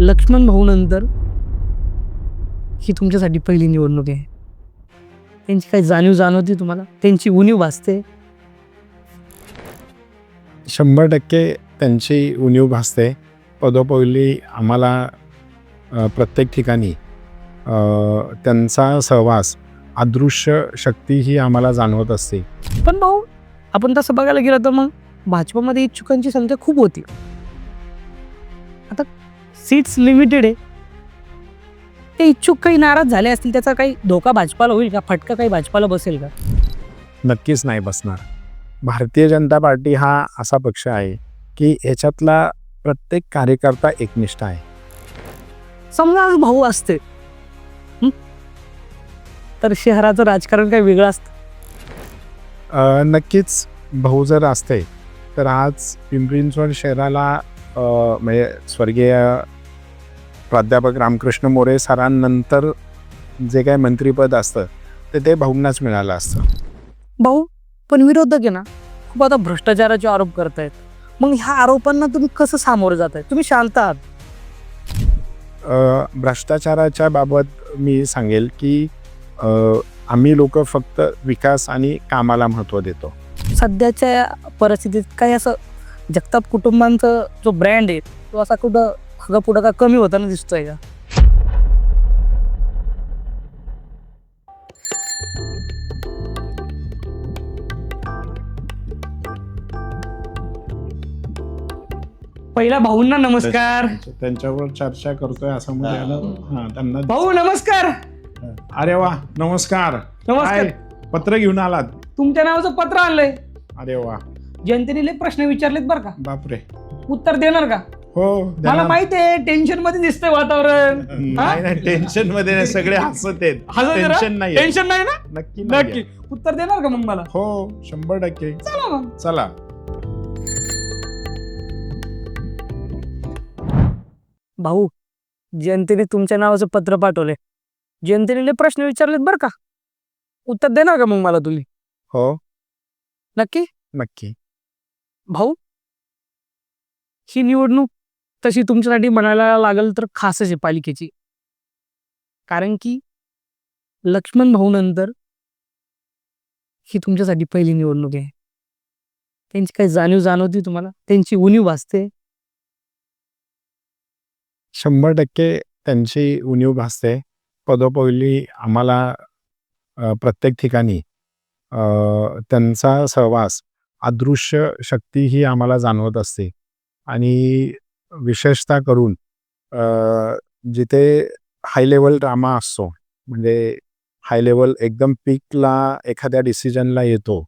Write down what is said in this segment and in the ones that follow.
लक्ष्मण भाऊ नंतर ही तुमच्यासाठी पहिली निवडणूक आहे. त्यांची काही जाणीव तुम्हाला? त्यांची उणीव भासते? 100% त्यांची उणीव भासते. पदोपदी आम्हाला प्रत्येक ठिकाणी त्यांचा सहवास, अदृश्य शक्ती ही आम्हाला जाणवत असते. पण भाऊ, आपण तसं बघायला गेलं तर मग भाजपमध्ये इच्छुकांची संख्या खूप होती. आता सीट्स लिमिटेड आहे. ते इच्छुक काही नाराज झाले असतील, त्याचा काही धोका भाजपाला होईल का? फटका काही भाजपाला बसेल का? नक्कीच नाही बसणार. भारतीय जनता पार्टी हा असा पक्ष आहे की याच्यातला प्रत्येक कार्यकर्ता एकनिष्ठ आहे. समजा आज भाऊ असते तर शहराचं राजकारण काही वेगळं असतं. नक्कीच भाऊ जर असते तर आज पिंपरी चिंचवड शहराला म्हणजे स्वर्गीय प्राध्यापक रामकृष्ण मोरे सरांनंतर जे काही मंत्रिपद असतं ते भाऊंनाच मिळालं असतं. भाऊ पण विरोधक आहे ना, खूप आता भ्रष्टाचाराचे आरोप करतायत. मग ह्या आरोपांना तुम्ही कसं सामोरं जाताय? तुम्ही शांत आहात. भ्रष्टाचाराच्या बाबत मी सांगेल की आम्ही लोक फक्त विकास आणि कामाला महत्त्व देतो. सध्याच्या परिस्थितीत काही असं जगताप कुटुंबांचा जो ब्रँड आहे तो असा कुठं मागं पुढं का कमी होताना दिसतोय का? पहिला भाऊंना नमस्कार. त्यांच्यावर चर्चा करतोय असं मध्ये आलं. हां, त्यांना भाऊ नमस्कार. अरे वा, नमस्कार. नमस्कार. काय पत्र घेऊन आलात? तुमच्या नावाचं पत्र आणलंय. अरे वा, जनतेने लय प्रश्न विचारलेत बरं का. बापरे. उत्तर देणार का? हो, मला माहिती आहे टेन्शन मध्ये दिसतंय वातावरण. नाही, टेन्शन मध्ये नाही, सगळे हसत आहेत. टेन्शन नाही, टेन्शन नाही ना? नक्की नक्की उत्तर देणार का मग मला? हो, 100%. चला मग. चला. भाऊ, जनतेने तुमच्या नावाचं पत्र पाठवले. जनतेने लय प्रश्न विचारलेत बरं का. उत्तर देणार का मग मला तुम्ही? हो, नक्की. नक्की. भाऊ, ही निवडणूक तशी तुमच्यासाठी म्हणायला लागेल तर खासच आहे पालिकेची. कारण की लक्ष्मण भाऊ नंतर ही तुमच्यासाठी पहिली निवडणूक आहे. त्यांची काही जाणीव तुम्हाला? त्यांची उणीव भासते? 100% त्यांची उणीव भासते. पदोपदी आम्हाला प्रत्येक ठिकाणी त्यांचा सहवास, अदृश्य शक्ती ही आम्हाला जाणवत असते. आणि विशेषतः करून जिथे हाय लेवल ड्रामा असतो, म्हणजे हाय लेवल एकदम पीकला एखाद्या डिसिजनला येतो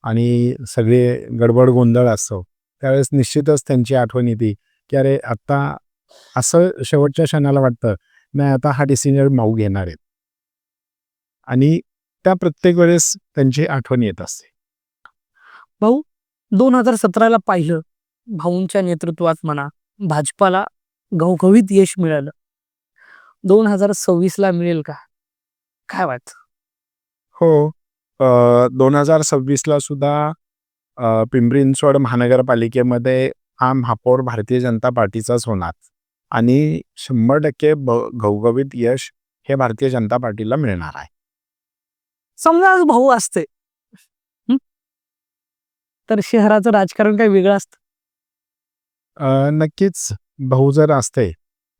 आणि सगळे गडबड गोंधळ असतो, त्यावेळेस निश्चितच त्यांची आठवण येते की अरे आत्ता असं शेवटच्या क्षणाला वाटतं नाही, आता हा डिसिजन भाऊ घेणार आहेत. आणि त्या प्रत्येक वेळेस त्यांची आठवण येत असते. भाऊ, 2017ला पाहिलं, भाऊंच्या नेतृत्वात म्हणा भाजपाला घवघवीत यश मिळालं. 2026ला मिळेल का? काय वाटतं? हो, 2026ला सुद्धा पिंपरी चिंचवड महानगरपालिकेमध्ये हा महापौर भारतीय जनता पार्टीचाच होणार आणि 100% घवघवीत यश हे भारतीय जनता पार्टीला मिळणार आहे. समजा आज भाऊ असते तर शहराचं राजकारण काही वेगळं असतं. नक्कीच भाऊ जर असते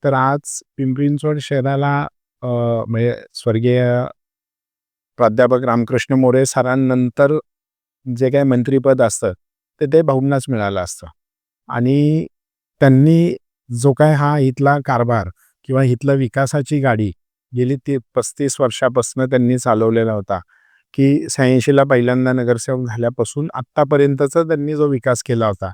तर आज पिंपरी चिंचवड शहराला म्हणजे स्वर्गीय प्राध्यापक रामकृष्ण मोरे सरांनंतर जे काही मंत्रिपद असतं ते भाऊंनाच मिळालं असतं. आणि त्यांनी जो काय हा इथला कारभार किंवा इथलं विकासाची गाडी गेली 35 वर्षापासून त्यांनी चालवलेला होता की 86ला पहिल्यांदा नगरसेवक झाल्यापासून आत्तापर्यंतचा त्यांनी जो विकास केला होता.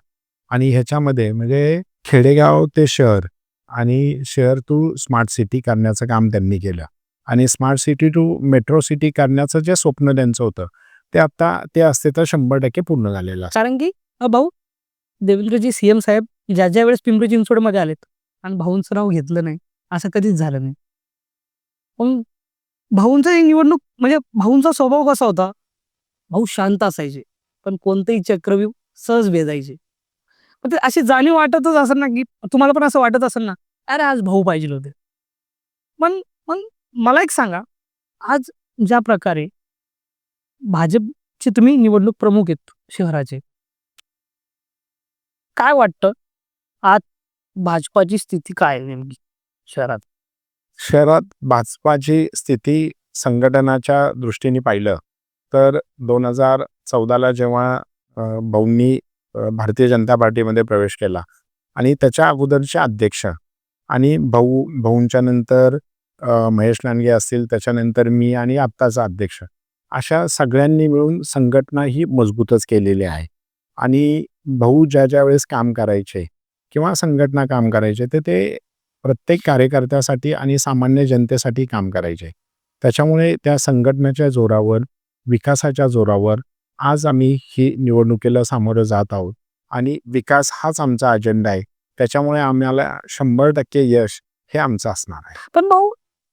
आणि ह्याच्यामध्ये म्हणजे खेडेगाव ते शहर आणि शहर टू स्मार्ट सिटी करण्याचं काम त्यांनी केलं. आणि smart city to metro city करण्याचं जे स्वप्न त्यांचं होतं ते असते तर 100% पूर्ण झालेलं असतं. कारण की भाऊ, देवेंद्रजी सीएम साहेब ज्या वेळेस पिंपरी चिंचवडमध्ये आलेत आणि भाऊंचं नाव घेतलं नाही असं कधीच झालं नाही. पण भाऊंचं ही निवडणूक म्हणजे भाऊंचा स्वभाव कसा होता? भाऊ शांत असायचे, पण कोणतेही चक्रव्यूह सहज भेदायचे. पण ते अशी जाणीव वाटतच असेल ना, की तुम्हाला पण असं वाटत असेल ना, अरे आज भाऊ पाहिजे होते. पण मग मला एक सांगा, आज ज्या प्रकारे भाजपचे तुम्ही निवडणूक प्रमुख आहेत शहराचे, काय वाटतं आज भाजपाची स्थिती काय आहे नेमकी शहरात? शहरात भाजपाची स्थिती संघटनाच्या दृष्टीने पाहिलं तर 2014ला जेव्हा भाऊंनी भारतीय जनता पार्टीमध्ये प्रवेश केला आणि त्याच्या अगोदरचे अध्यक्ष आणि भाऊंच्या नंतर महेश लांडगे असतील, त्याच्यानंतर मी आणि आत्ताचा अध्यक्ष, अशा सगळ्यांनी मिळून संघटना ही मजबूतच केलेली आहे. आणि भाऊ ज्या वेळेस काम करायचे किंवा संघटना काम करायचे ते प्रत्येक कार्यकर्त्यासाठी आणि सामान्य जनतेसाठी काम करायचे. त्याच्यामुळे त्या संघटनेच्या जोरावर, विकासाच्या जोरावर आज आम्ही ही निवडणुकीला सामोरं जात आहोत आणि विकास हाच आमचा अजेंडा आहे. त्याच्यामुळे आम्हाला 100% यश हे आमचं असणार आहे. पण भाऊ,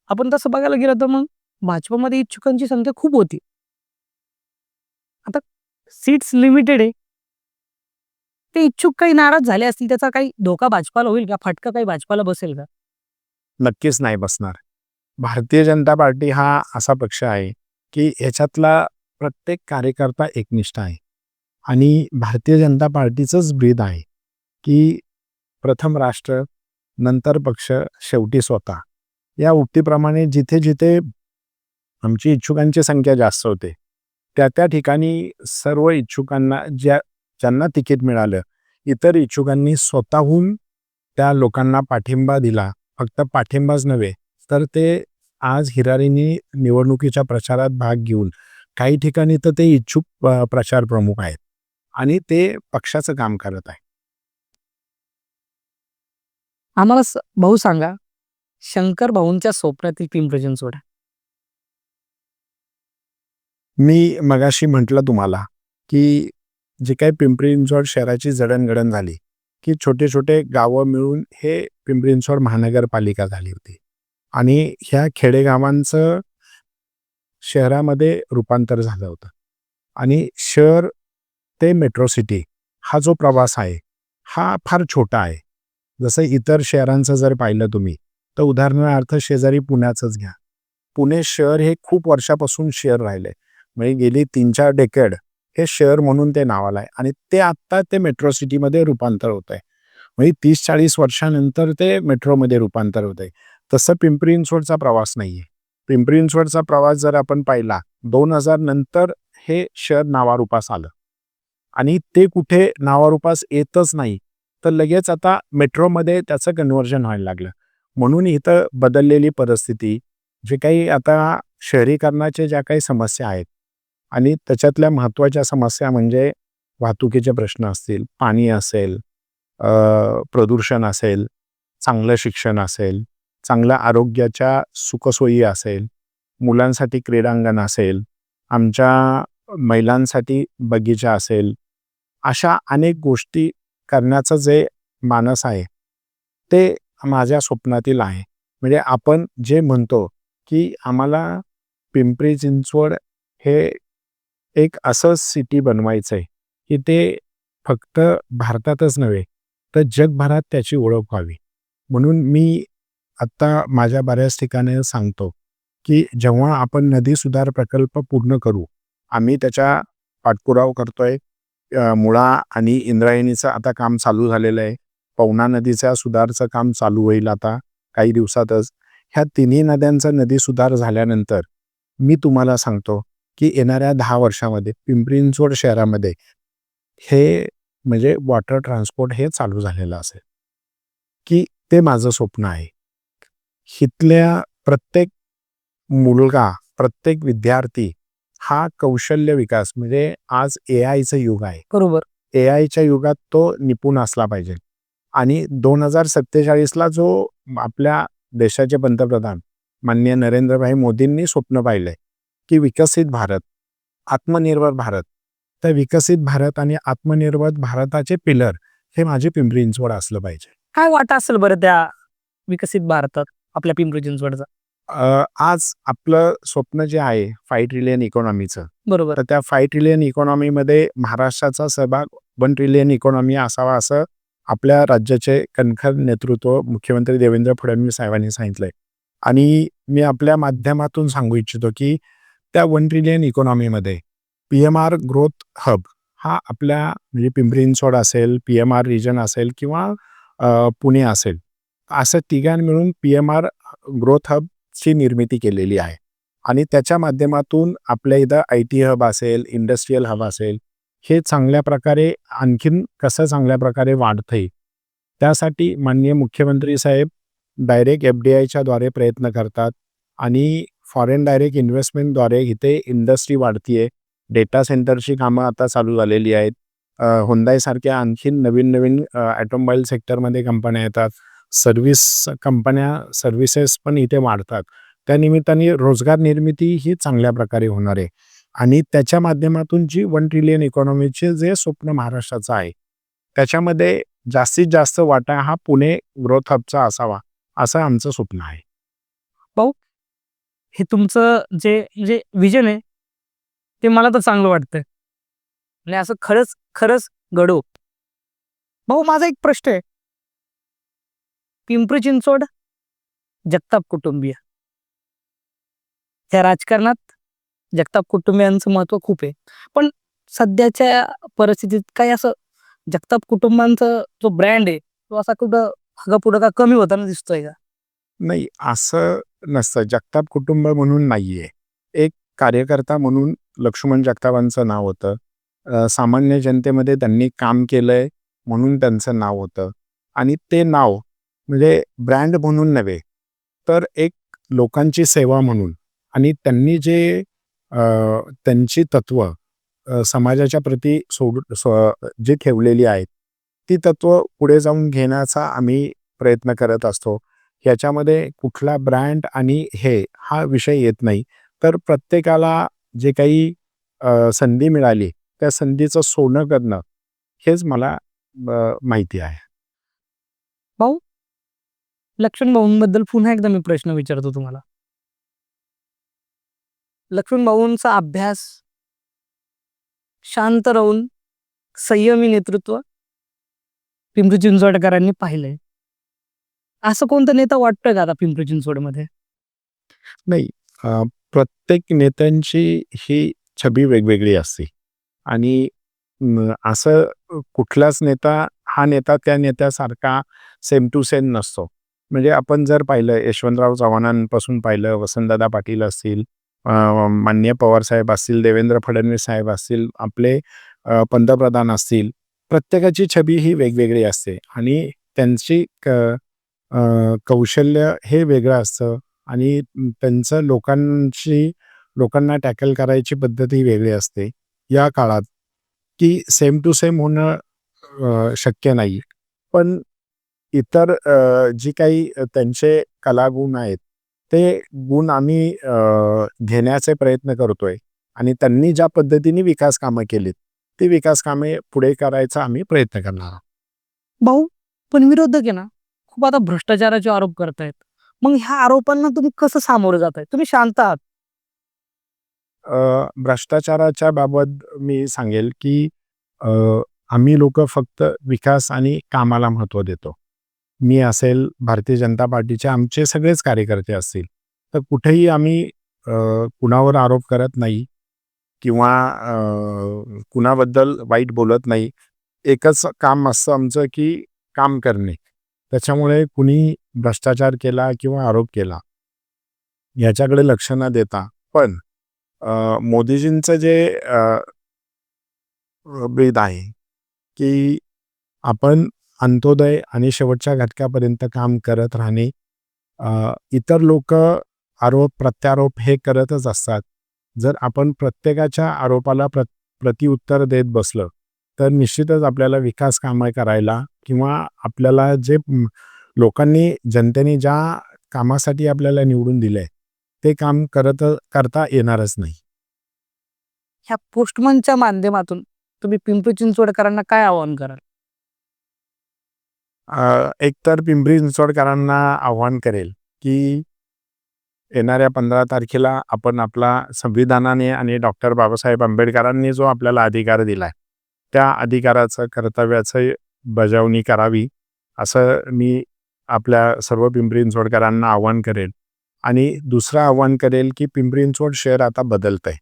आपण तसं बघायला गेलं तर मग भाजपमध्ये इच्छुकांची संख्या खूप होती. आता सीट्स लिमिटेड आहे. ते इच्छुक काही नाराज झाले असतील, त्याचा काही धोका भाजपाला होईल का? फटका काही भाजपाला बसेल का? नक्कीच नाही बसणार. भारतीय जनता पार्टी हा असा पक्ष आहे की ह्याच्यातला प्रत्येक कार्यकर्ता एकनिष्ठ आहे आणि भारतीय जनता पार्टीचंच ब्रीद आहे की प्रथम राष्ट्र, नंतर पक्ष, शेवटी स्वतः. या उक्तीप्रमाणे जिथे जिथे आमची इच्छुकांची संख्या जास्त होते त्या ठिकाणी सर्व इच्छुकांना ज्यांना तिकीट मिळालं, इतर इच्छुकांनी स्वतःहून त्या लोकांना पाठिंबा दिला. फक्त पाठिंबाच नव्हे तर ते आज हिरारीने निवडणुकीच्या प्रचारात भाग घेऊन काही ठिकाणी तर ते इच्छुक प्रचार प्रमुख आहेत आणि ते पक्षाचं काम करत आहे. आम्हाला भाऊ सांगा, शंकर भाऊंच्या स्वप्नातील पिंपरी चिंचवड. मी मगाशी म्हटलं तुम्हाला की जे काही पिंपरी चिंचवड शहराची जडणघडण झाली की छोटे छोटे गावं मिळून हे पिंपरी चिंचवड महानगरपालिका झाली होती आणि ह्या खेडेगावांचं शहरामध्ये रूपांतर झालं होतं. आणि शहर ते मेट्रो सिटी हा जो प्रवास आहे हा फार छोटा आहे. जसं इतर शहरांचं जर पाहिलं तुम्ही तर उदाहरणार्थ शेजारी पुण्याचंच घ्या. पुणे शहर हे खूप वर्षापासून शहर राहिले, म्हणजे गेली 3-4 डेकेड हे शहर म्हणून ते नावाला आहे आणि ते आत्ता ते मेट्रो सिटीमध्ये रूपांतर होत आहे. म्हणजे 30-40 वर्षानंतर ते मेट्रोमध्ये रूपांतर होत आहे. तसं पिंपरी चिंचवडचा प्रवास नाही आहे. पिंपरी चिंचवडचा प्रवास जर आपण पाहिला 2000 नंतर हे शहर नावारूपास आलं आणि ते कुठे नावारूपास येतच नाही तर लगेच आता मेट्रोमध्ये त्याचं कन्व्हर्जन व्हायला लागलं. म्हणून इथं बदललेली परिस्थिती, जे काही आता शहरीकरणाच्या ज्या काही समस्या आहेत आणि त्याच्यातल्या महत्त्वाच्या समस्या म्हणजे वाहतुकीचे प्रश्न असतील, पाणी असेल, प्रदूषण असेल, चांगलं शिक्षण असेल, चांगल्या आरोग्याच्या सुखसोयी असेल, मुलांसाठी क्रीडांगण असेल, आमच्या महिलांसाठी बगीचा असेल, अशा अनेक गोष्टी करण्याचं जे मानस आहे ते माझ्या स्वप्नातील आहे. म्हणजे आपण जे म्हणतो की आम्हाला पिंपरी चिंचवड हे एक असं सिटी बनवायचं आहे की ते फक्त भारतातच नव्हे तर जगभरात त्याची ओळख व्हावी. म्हणून मी आत्ता माझ्या बऱ्याच ठिकाणी सांगतो की जेव्हा आपण नदी सुधार प्रकल्प पूर्ण करू, आम्ही त्याच्या पाठपुरावा करतोय. मुळा आणि इंद्रायणीचं आता काम चालू झालेलं आहे. पवना नदीच्या सुधारचं काम चालू होईल आता काही दिवसातच. ह्या तिन्ही नद्यांचा नदी सुधार झाल्यानंतर मी तुम्हाला सांगतो की येणाऱ्या 10 वर्षामध्ये पिंपरी चिंचवड शहरामध्ये हे म्हणजे वॉटर ट्रान्सपोर्ट हे चालू झालेलं असेल, की ते माझं स्वप्न आहे. इथल्या प्रत्येक मुलगा, प्रत्येक विद्यार्थी हा कौशल्य विकास, म्हणजे आज AIचं युग आहे. बरोबर. AIच्या युगात तो निपुण असला पाहिजे. आणि 2047ला जो आपल्या देशाचे पंतप्रधान माननीय नरेंद्रभाई मोदींनी स्वप्न पाहिलंय की विकसित भारत, आत्मनिर्भर भारत, तर विकसित भारत आणि आत्मनिर्भर भारताचे पिलर हे माझे पिंपरी चिंचवड असलं पाहिजे. काय वाटा असेल बरं त्या विकसित भारतात आपल्या पिंपरी चिंचवडचा? आज आपलं स्वप्न जे आहे 5 ट्रिलियन इकॉनॉमीचं, बरोबर. तर त्या 5 ट्रिलियन इकॉनॉमीमध्ये महाराष्ट्राचा सहभाग 1 ट्रिलियन इकॉनॉमी असावा असं आपल्या राज्याचे कणखर नेतृत्व मुख्यमंत्री देवेंद्र फडणवीस साहेबांनी सांगितलंय. आणि मी आपल्या माध्यमातून सांगू इच्छितो की त्या 1 ट्रिलियन इकॉनॉमीमध्ये PMR ग्रोथ हब हा आपल्या म्हणजे पिंपरी चिंचवड असेल, PMR रिजन असेल किंवा पुणे असेल, असं तिघांनी मिळून PMR ग्रोथ हबची निर्मिती केलेली आहे. आणि त्याच्या माध्यमातून आपल्या इथं IT हब असेल, इंडस्ट्रियल हब असेल, हे चांगल्या प्रकारे आणखीन कसं चांगल्या प्रकारे वाढतं आहे, त्यासाठी माननीय मुख्यमंत्री साहेब डायरेक्ट FDIच्या द्वारे प्रयत्न करतात आणि फॉरेन डायरेक्ट इन्व्हेस्टमेंटद्वारे इथे इंडस्ट्री वाढती आहे. डेटा सेंटरची कामं आता चालू झालेली आहेत. Hyundaiसारख्या आणखीन नवीन ऑटोमोबाईल सेक्टरमध्ये कंपन्या येतात. सर्व्हिसेस पण इथे वाढतात. त्यानिमित्ताने रोजगार निर्मिती ही चांगल्या प्रकारे होणार आहे. आणि त्याच्या माध्यमातून जी 1 ट्रिलियन इकॉनॉमीचे जे स्वप्न महाराष्ट्राचं आहे, त्याच्यामध्ये जास्तीत जास्त वाटा हा पुणे ग्रोथ हबचा असावा, असं आमचं स्वप्न आहे. भाऊ, हे तुमचं जे म्हणजे विजन आहे, ते मला तर चांगलं वाटतंय आणि असं खरंच घडो. भाऊ, माझा एक प्रश्न आहे. पिंपरी चिंचवड जगताप कुटुंबीय, या राजकारणात जगताप कुटुंबियांचं महत्व खूप आहे. पण सध्याच्या परिस्थितीत काही असं जगताप कुटुंबांचा जो ब्रँड आहे, तो असा कुठं मागं-पुढं का कमी होताना दिसतोय का? नाही, असं नसतं. जगताप कुटुंब म्हणून नाहीये. एक कार्यकर्ता म्हणून लक्ष्मण जगतापांचं नाव होतं. सामान्य जनतेमध्ये त्यांनी काम केलंय म्हणून त्यांचं नाव होतं. आणि ते नाव म्हणजे ब्रँड म्हणून नव्हे, तर एक लोकांची सेवा म्हणून. आणि त्यांनी जे त्यांची तत्व समाजाच्या प्रती जी ठेवलेली आहेत, ती तत्व पुढे जाऊन घेण्याचा आम्ही प्रयत्न करत असतो. याच्यामध्ये कुठला ब्रँड आणि हा विषय येत नाही. तर प्रत्येकाला जे काही संधी मिळाली, त्या संधीचं सोनं करणं हेच मला माहिती आहे. भाऊ, लक्ष्मण भाऊंबद्दल पुन्हा एकदा मी प्रश्न विचारतो तुम्हाला. लक्ष्मण भाऊंचा अभ्यास, शांत राहून संयमी नेतृत्व पिंपरी चिंचवडकरांनी पाहिलंय. असं कोणतं नेता वाटतंय का आता पिंपरी चिंचवडमध्ये? नाही, प्रत्येक नेत्यांची ही छबी वेगवेगळी असते. आणि असं कुठलाच नेता हा नेता त्या नेत्यासारखा सेम टू सेम नसतो. म्हणजे आपण जर पाहिलं, यशवंतराव चव्हाणांपासून पाहिलं, वसंतदादा पाटील असतील, माननीय पवारसाहेब असतील, देवेंद्र फडणवीस साहेब असतील, आपले पंतप्रधान असतील, प्रत्येकाची छबी ही वेगवेगळी असते. आणि त्यांची कौशल्य हे वेगळं असतं. आणि त्यांचं लोकांना टॅकल करायची पद्धत ही वेगळी असते. या काळात की सेम टू सेम होणं शक्य नाही. पण इतर जी काही त्यांचे कलागुण आहेत, ते गुण आम्ही घेण्याचे प्रयत्न करतोय. आणि त्यांनी ज्या पद्धतीने विकास कामं केलीत, ती विकास कामे पुढे करायचा आम्ही प्रयत्न करणार आहोत. भाऊ, पण विरोधक आहे ना, खूप आता भ्रष्टाचाराचे आरोप करतायत. मग ह्या आरोपांना तुम्ही कसं सामोरं जाताय? तुम्ही शांत आहात. भ्रष्टाचाराच्या बाबत मी सांगेल की आम्ही लोक फक्त विकास आणि कामाला महत्त्व देतो. मी असेल, भारतीय जनता पार्टीचे आमचे सगळेच कार्यकर्ते असतील, तर कुठेही आम्ही कुणावर आरोप करत नाही किंवा कुणाबद्दल वाईट बोलत नाही. एकच काम असतं आमचं की काम करणे. त्याच्यामुळे कुणी भ्रष्टाचार केला किंवा आरोप केला याच्याकडे लक्ष न देता, पण मोदीजींचं जे ब्रीद आहे की आपण अंत्योदय आणि शेवटच्या घटकापर्यंत काम करत राहणे. इतर लोक आरोप प्रत्यारोप हे करतच असतात. जर आपण प्रत्येकाच्या आरोपाला प्रतिउत्तर देत बसलं, तर निश्चितच आपल्याला विकास कामं करायला किंवा आपल्याला जे लोकांनी, जनतेने ज्या कामासाठी आपल्याला निवडून दिलंय, ते काम करता येणारच नाही. ह्या पोस्टमनच्या माध्यमातून तुम्ही पिंपरी चिंचवडकरांना काय आवाहन कराल? एकतर पिंपरी चिंचवडकरांना आव्हान करेल की येणाऱ्या 15 तारखेला आपण आपला संविधानाने आणि डॉक्टर बाबासाहेब आंबेडकरांनी जो आपल्याला अधिकार दिलाय, त्या अधिकाराचं, कर्तव्याचं अंमलबजावणी करावी असं मी आपल्या सर्व पिंपरी चिंचवडकरांना आवाहन करेन. आणि दुसरं आवाहन करेल की पिंपरी चिंचवड शहर आता बदलत आहे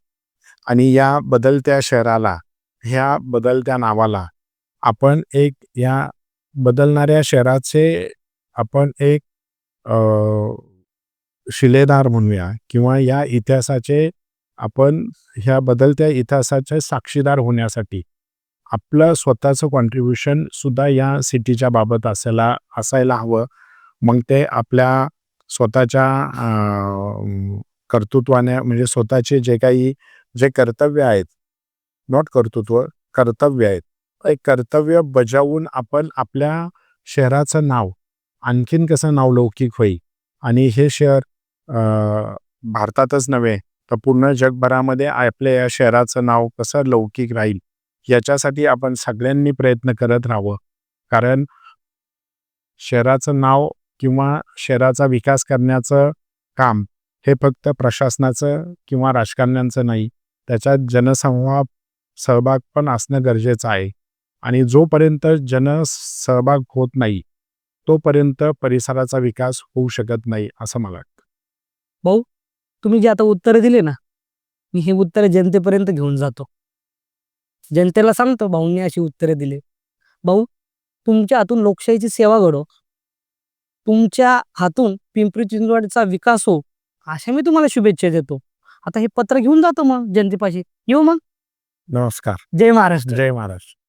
आणि या बदलत्या शहराला, ह्या बदलत्या नावाला आपण एक या बदलणाऱ्या शहराचे आपण एक शिलेदार म्हणूया किंवा या इतिहासाचे आपण ह्या बदलत्या इतिहासाचे साक्षीदार होण्यासाठी आपलं स्वतःचं कॉन्ट्रीब्युशन सुद्धा या सिटीच्या बाबत असायला हवं. मग ते आपल्या स्वतःच्या कर्तृत्वाने म्हणजे स्वतःचे जे कर्तव्य आहेत, नॉट कर्तृत्व, कर्तव्य आहेत, ते कर्तव्य बजावून आपण आपल्या शहराचं नाव आणखीन कसं नावलौकिक होईल आणि हे शहर भारतातच नव्हे तर पूर्ण जगभरामध्ये आपल्या या शहराचं नाव कसं लौकिक राहील याच्यासाठी आपण सगळ्यांनी प्रयत्न करत राहावं. कारण शहराचं नाव किंवा शहराचा विकास करण्याचं काम हे फक्त प्रशासनाचं किंवा राजकारण्यांचं नाही, त्याच्यात सहभाग पण असणं गरजेचं आहे. आणि जोपर्यंत जनसहभाग होत नाही तोपर्यंत परिसराचा विकास होऊ शकत नाही असं मला वाटतं. भाऊ, तुम्ही जे आता उत्तरं दिले ना, मी हे उत्तरं जनतेपर्यंत घेऊन जातो. जनतेला सांगतो भाऊंनी अशी उत्तरं दिले. भाऊ, तुमच्या हातून लोकशाहीची सेवा घडो, तुमच्या हातून पिंपरी चिंचवडचा विकास हो, अशा मी तुम्हाला शुभेच्छा देतो. आता हे पत्र घेऊन जातो मग जनतेपाशी. येऊ मग. नमस्कार. जय महाराष्ट्र. जय महाराष्ट्र.